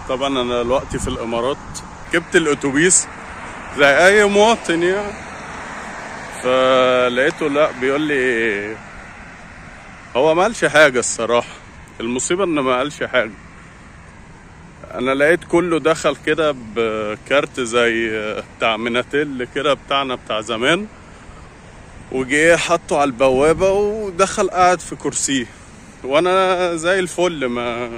طبعا انا دلوقتي في الامارات، ركبت الاتوبيس زي اي مواطن يعني، فلقيته لا بيقول لي هو ما قالش حاجه الصراحه. المصيبه انه ما قالش حاجه. انا لقيت كله دخل كده بكارت زي بتاع ميناتيل كده بتاعنا بتاع زمان، وجي حطه على البوابه ودخل قاعد في كرسيه، وانا زي الفل ما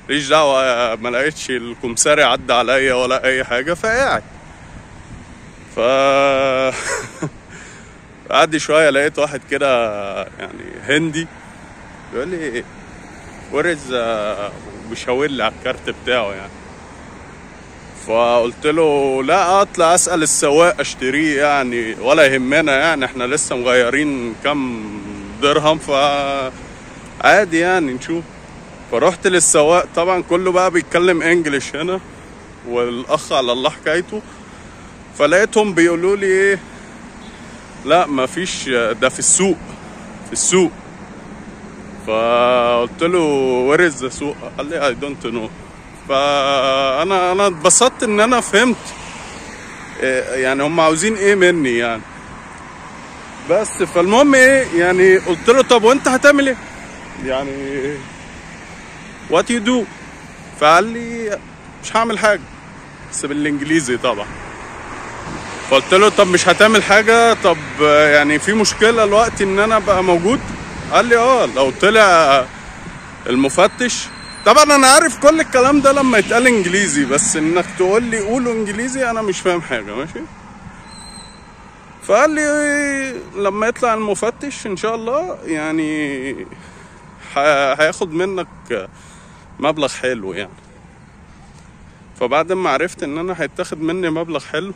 ليش دعوه، ما لقيتش الكمساري عدى عليا ولا اي حاجه فقاعد. ف قعد شويه لقيت واحد كده يعني هندي بيقول لي ورز، بيشاور لي على الكارت بتاعه يعني. فقلت له لا اطلع اسال السواق اشتريه يعني، ولا يهمنا يعني، احنا لسه مغيرين كام درهم فعادي يعني نشوف. فرحت للسواق، طبعا كله بقى بيتكلم انجليش هنا، والاخ على الله حكايته. فلقيتهم بيقولوا لي ايه، لا مفيش، ده في السوق، في السوق. فقلت له وير از ذا سوق؟ قال لي اي دونت نو. فانا اتبسطت ان انا فهمت يعني هم عاوزين ايه مني يعني. بس فالمهم ايه يعني، قلت له طب وانت هتعمل ايه يعني، وات يو دو؟ فقال لي مش هعمل حاجه، بس بالانجليزي طبعا. فقلت له طب مش هتعمل حاجه، طب يعني في مشكله الوقت ان انا ابقى موجود؟ قال لي لو طلع المفتش. طبعا انا عارف كل الكلام ده لما يتقال انجليزي، بس انك تقول لي قوله انجليزي انا مش فاهم حاجه. ماشي. فقال لي لما يطلع المفتش ان شاء الله يعني هياخد منك مبلغ حلو يعني. فبعد ما عرفت ان انا هيتاخد مني مبلغ حلو،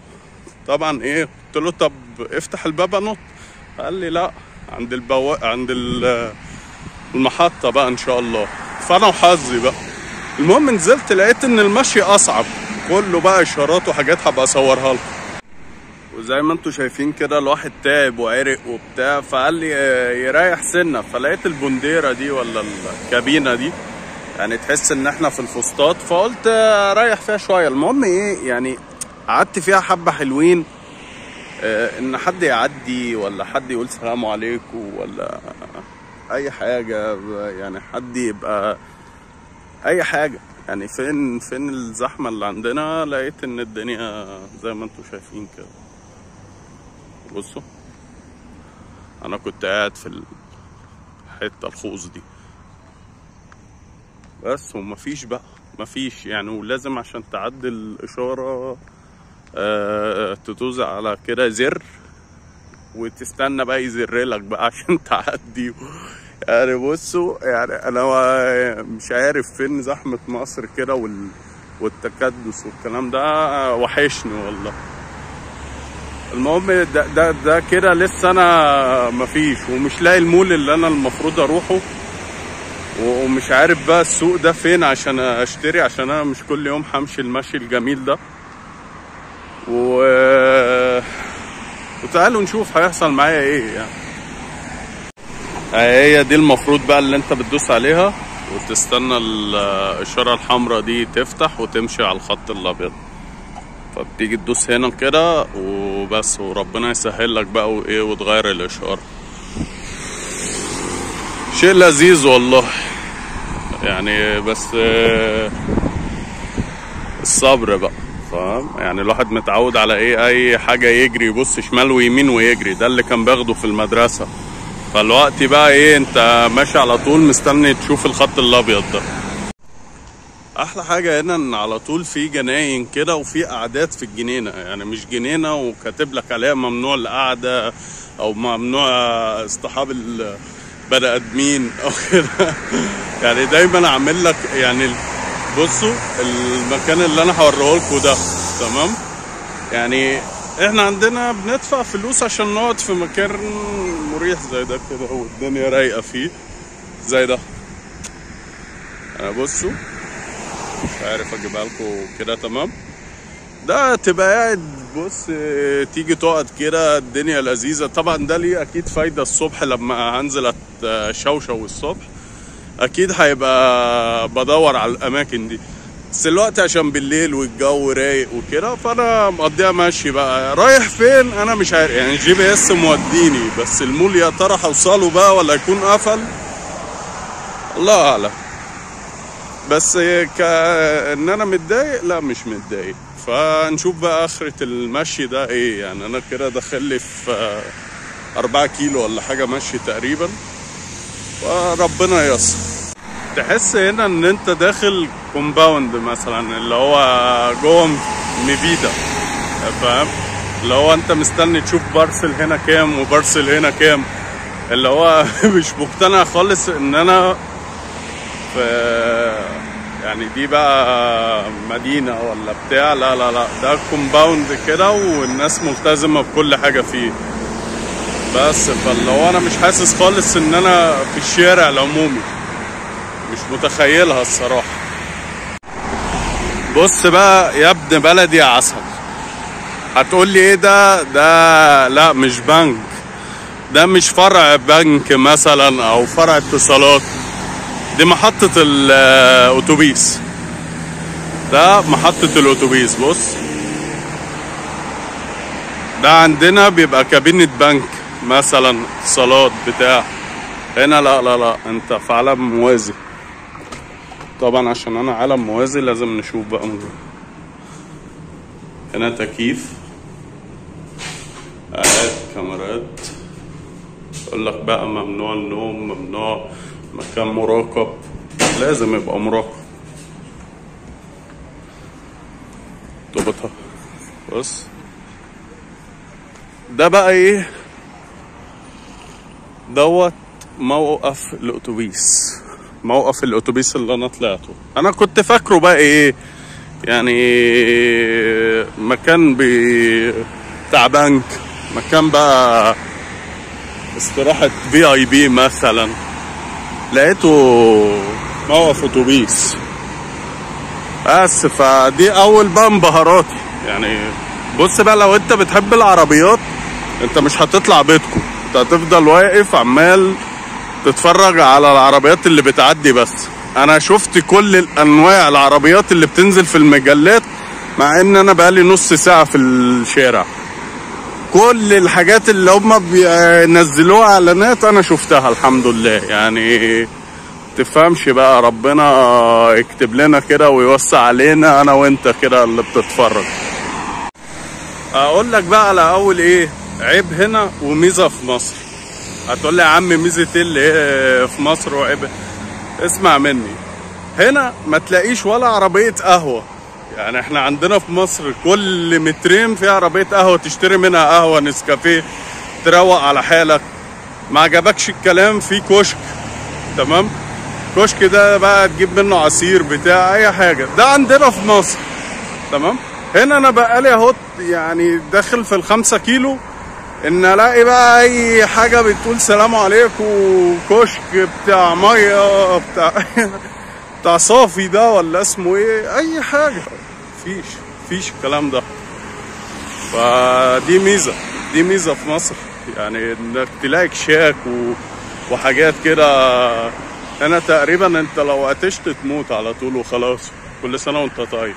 طبعا ايه، قلت له طب افتح الباب انط. قال لي لا، عند عند المحطه بقى ان شاء الله. فانا وحظي بقى. المهم نزلت لقيت ان المشي اصعب، كله بقى اشارات وحاجات هبقى اصورها لكم. وزي ما انتم شايفين كده الواحد تعب وعرق وبتاع، فقال لي يريح سنه. فلقيت البنديره دي ولا الكابينه دي يعني تحس ان احنا في الفسطاط، فقلت اريح فيها شويه. المهم ايه يعني، قعدت فيها حبه حلوين، ان حد يعدي ولا حد يقول سلام عليكم ولا اي حاجه يعني، حد يبقى اي حاجه يعني. فين الزحمه اللي عندنا؟ لقيت ان الدنيا زي ما انتم شايفين كده. بصوا انا كنت قاعد في الحته الخوص دي بس، ومفيش بقى مفيش يعني. ولازم عشان تعدي الاشاره تدوس على كده زر، وتستنى بقى يزرلك بقى عشان تعدي يعني. بصوا يعني انا مش عارف فين زحمة مصر كده والتكدس والكلام ده، وحشني والله. المهم ده كده لسه انا مفيش، ومش لاقي المول اللي انا المفروض اروحه، ومش عارف بقى السوق ده فين عشان اشتري، عشان انا مش كل يوم همشي المشي الجميل ده. وتعالوا نشوف هيحصل معايا ايه يعني. هي دي المفروض بقى اللي انت بتدوس عليها وتستنى الاشاره الحمراء دي تفتح وتمشي على الخط الابيض. فبتيجي تدوس هنا كده وبس، وربنا يسهل لك بقى وايه، وتغير الاشاره. شيء لذيذ والله يعني، بس الصبر بقى، فاهم يعني. الواحد متعود على ايه، اي حاجه يجري يبص شمال ويمين ويجري، ده اللي كان باخده في المدرسه. فالوقت بقى ايه، انت ماشي على طول مستني تشوف الخط الابيض ده. احلى حاجه هنا ان على طول في جناين كده، وفي قعدات في الجنينه يعني، مش جنينه وكاتب لك عليها ممنوع القعده او ممنوع اصطحاب البني ادمين او كده يعني. دايما اعمل لك يعني، بصوا المكان اللي انا هوريه لكم ده تمام يعني. احنا عندنا بندفع فلوس عشان نقعد في مكان مريح زي ده كده، والدنيا رايقه فيه زي ده. بصوا مش عارف اجيبها لكم كده تمام. ده تبقى قاعد بص، تيجي تقعد كده، الدنيا لذيذه. طبعا ده ليه اكيد فايده الصبح لما هنزل اتشوشو الصبح، اكيد هيبقى بدور على الاماكن دي. بس الوقت عشان بالليل والجو رايق وكده، فانا مقضيها ماشي بقى. رايح فين انا مش عارف يعني، GPS موديني، بس المول يا ترى هوصله بقى ولا يكون قفل، الله اعلم. بس ان انا متضايق، لا مش متضايق. فنشوف بقى اخرة المشي ده ايه يعني. انا كده داخل في 4 كيلو ولا حاجة مشي تقريبا، وربنا ييسر. تحس هنا ان انت داخل كومباوند مثلا، اللي هو جوه مبيدة، فاهم؟ اللي هو انت مستني تشوف بارسل هنا كام وبارسل هنا كام، اللي هو مش مقتنع خالص ان انا في يعني دي بقى مدينة ولا بتاع. لا لا لا، ده كومباوند كده والناس ملتزمة بكل حاجة فيه. بس فاللي هو انا مش حاسس خالص ان انا في الشارع العمومي، مش متخيلها الصراحة. بص بقى يا ابن بلدي يا عسل، هتقول لي ايه ده؟ لا مش بنك، ده مش فرع بنك مثلا او فرع اتصالات، دي محطة الأتوبيس. ده محطة الأتوبيس. بص ده عندنا بيبقى كابينة بنك مثلا، اتصالات بتاع. هنا لا لا لا، انت في عالم موازي. طبعا عشان انا عالم موازي لازم نشوف بقى من جوه. هنا تكييف، كاميرات، يقول لك بقى ممنوع النوم، ممنوع، مكان مراقب، لازم يبقى مراقب. طبطها. بص ده بقى ايه دوت؟ موقف الاتوبيس. موقف الاتوبيس اللي انا طلعته، انا كنت فاكره بقى ايه يعني، مكان بتاع بنك، مكان بقى استراحة VIP مثلا. لقيته موقف اتوبيس بس. فدي اول بقى انبهاراتي يعني. بص بقى، لو انت بتحب العربيات انت مش هتطلع بيتكم، انت هتفضل واقف عمال تتفرج على العربيات اللي بتعدي. بس انا شفت كل الانواع العربيات اللي بتنزل في المجلات، مع ان انا بقالي نص ساعة في الشارع. كل الحاجات اللي هم بينزلوها اعلانات انا شفتها الحمد لله يعني. تفهمش بقى، ربنا يكتب لنا كده ويوسع علينا انا وانت كده اللي بتتفرج. اقول لك بقى على اول ايه عيب هنا وميزة في مصر. هتقول لي يا عم ميزة ايه اللي في مصر وعيب؟ اسمع مني، هنا ما تلاقيش ولا عربية قهوة. يعني احنا عندنا في مصر كل مترين في عربية قهوة، تشتري منها قهوة نسكافيه تروق على حالك. ما عجبكش الكلام، في كشك، تمام؟ كشك ده بقى تجيب منه عصير بتاع اي حاجة. ده عندنا في مصر، تمام؟ هنا انا بقالي اهو يعني داخل في 5 كيلو ان الاقي بقى اي حاجة بتقول سلام عليكم، كشك بتاع مية بتاع صافي ده ولا اسمه ايه، اي حاجة. فيش الكلام ده. فدي ميزة في مصر يعني، انك تلاقي كشاك وحاجات كده. هنا تقريبا انت لو قتشت تموت على طول وخلاص. كل سنة وانت طيب.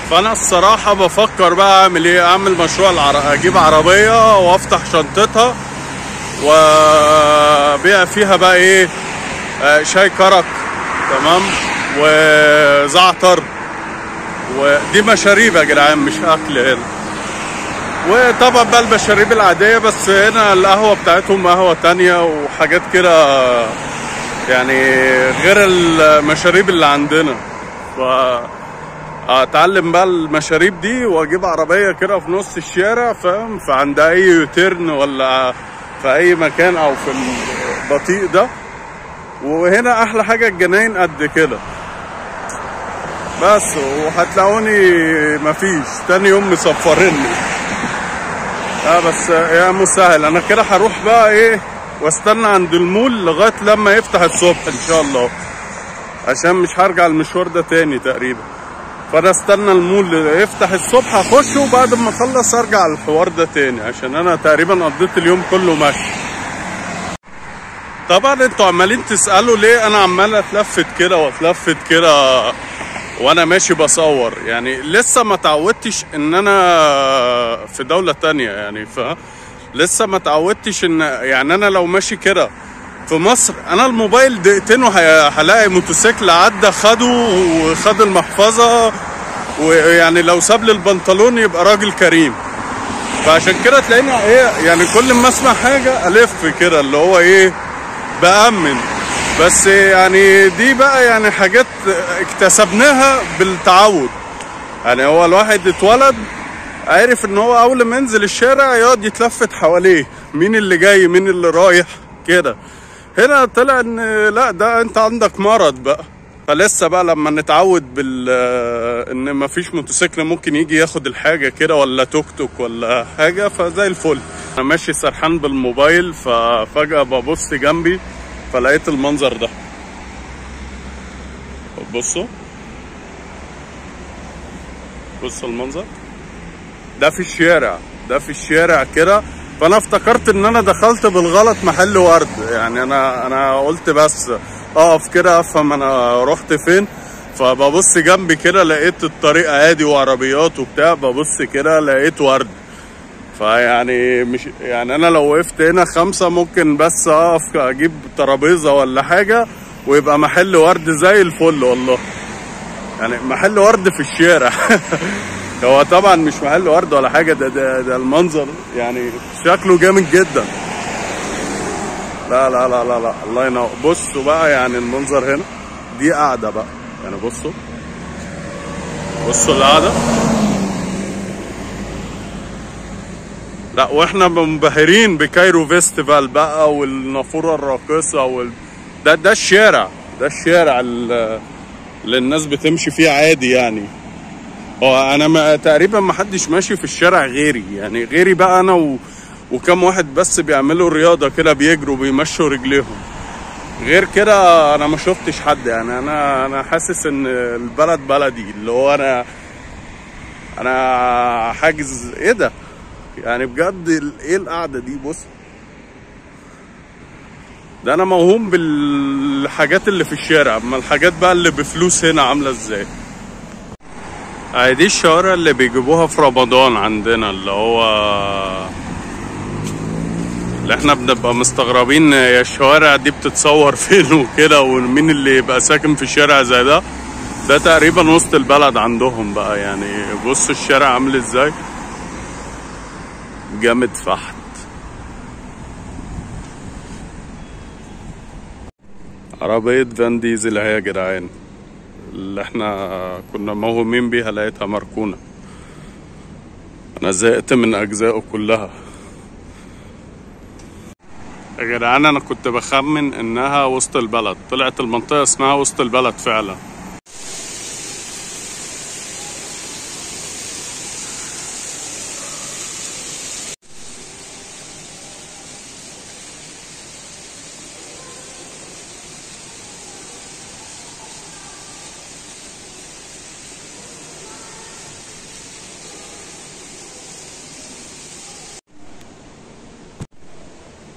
فانا الصراحة بفكر بقى اعمل ايه، اعمل مشروع اجيب عربية وافتح شنطتها وبيع فيها بقى ايه، شاي كرك، تمام، وزعتر، ودي مشاريب يا جدعان مش اكل هنا. وطبعا بقى المشاريب العادية، بس هنا القهوة بتاعتهم قهوة تانية وحاجات كده يعني غير المشاريب اللي عندنا. اتعلم بقى المشاريب دي واجيب عربية كده في نص الشارع، فاهم؟ فعند اي يوتيرن ولا في اي مكان او في البطيء ده. وهنا احلى حاجة الجناين قد كده بس. وهتلاقوني مفيش تاني يوم مصفرني. بس يا مسهل، انا كده هروح بقى ايه واستنى عند المول لغاية لما يفتح الصبح ان شاء الله، عشان مش هرجع المشوار ده تاني تقريبا. فانا استنى المول يفتح الصبح اخشه، وبعد ما اخلص ارجع الحوار ده تاني، عشان انا تقريبا قضيت اليوم كله ماشي. طبعا انتوا عمالين تسألوا ليه انا عمال اتلفت كده واتلفت كده وانا ماشي بصور. يعني لسه ما تعودتش ان انا في دولة تانية يعني، لسه ما تعودتش ان يعني انا لو ماشي كده في مصر انا الموبايل دقيقتين وهلاقي موتوسيكل عدى خده وخد المحفظة، ويعني لو ساب لي البنطلون يبقى راجل كريم. فعشان كده تلاقيني ايه يعني كل ما اسمع حاجة الف كده اللي هو ايه بأمن. بس يعني دي بقى يعني حاجات اكتسبناها بالتعود. يعني هو الواحد اتولد عارف ان هو اول ما ينزل الشارع يقعد يتلفت حواليه مين اللي جاي مين اللي رايح كده. هنا طلع ان لا ده انت عندك مرض بقى. فلسه بقى لما نتعود ان مفيش موتوسيكل ممكن يجي ياخد الحاجة كده ولا توك توك ولا حاجة فزي الفل. انا ماشي سرحان بالموبايل ففجأة ببص جنبي فلقيت المنظر ده. بصوا المنظر ده في الشارع، ده في الشارع كده. فانا افتكرت ان انا دخلت بالغلط محل ورد. يعني انا قلت بس اقف كده افهم انا رحت فين. فببص جنبي كده لقيت الطريق هادي وعربيات وبتاع، ببص كده لقيت ورد. فيعني مش يعني انا لو وقفت هنا 5 ممكن بس اقف اجيب ترابيزه ولا حاجه ويبقى محل ورد زي الفل والله. يعني محل ورد في الشارع. هو طبعا مش محل ورد ولا حاجه، ده المنظر يعني شكله جامد جدا. لا لا لا لا لا الله ينور. بصوا بقى يعني المنظر هنا دي قاعده بقى. يعني بصوا القعده. لا واحنا منبهرين بكايرو فيستيفال بقى والنافوره الراقصه ده الشارع، ده الشارع اللي الناس بتمشي فيه عادي. يعني هو انا تقريبا ما حدش ماشي في الشارع غيري، يعني غيري بقى انا وكم واحد بس بيعملوا رياضه كده بيجروا بيمشوا رجليهم. غير كده انا ما شفتش حد. يعني انا حاسس ان البلد بلدي اللي هو انا حاجز ايه ده يعني بجد. ايه القعده دي؟ بص ده انا موهوم بالحاجات اللي في الشارع. اما الحاجات بقى اللي بفلوس هنا عامله ازاي. دي الشوارع اللي بيجيبوها في رمضان عندنا، اللي احنا بنبقى مستغربين يا الشوارع دي بتتصور فين وكده، ومين اللي يبقى ساكن في شارع زي ده. ده تقريبا وسط البلد عندهم بقى. يعني بص الشارع عامل ازاي جامد فحت. عربية فان ديزل اهي يا جدعان اللي احنا كنا موهومين بيها، لقيتها مركونة. انا زهقت من اجزائه كلها يا جدعان. انا كنت بخمن انها وسط البلد، طلعت المنطقة اسمها وسط البلد فعلا.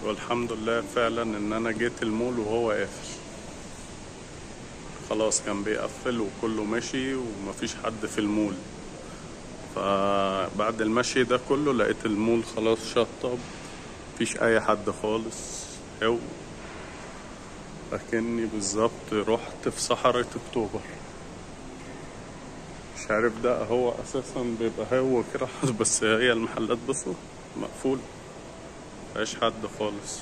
والحمد لله فعلا ان انا جيت المول وهو قافل خلاص. كان بيقفل وكله ماشي ومفيش حد في المول. فبعد المشي ده كله لقيت المول خلاص شطب، مفيش اي حد خالص. لكني بالظبط رحت في صحراء اكتوبر. مش عارف ده هو اساسا بيبقى هو كده بس هي المحلات بصوا مقفول مفيهاش حد خالص.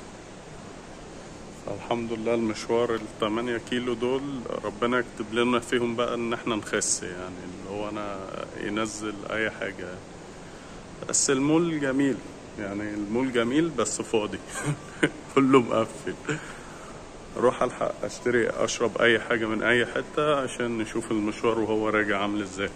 الحمد لله المشوار 8 كيلو دول ربنا يكتب لنا فيهم بقى ان احنا نخس. يعني اللي هو انا ينزل اي حاجة. بس المول جميل، يعني المول جميل بس فاضي. كله مقفل. اروح الحق اشتري اشرب اي حاجة من اي حتة عشان نشوف المشوار وهو راجع عامل ازاي.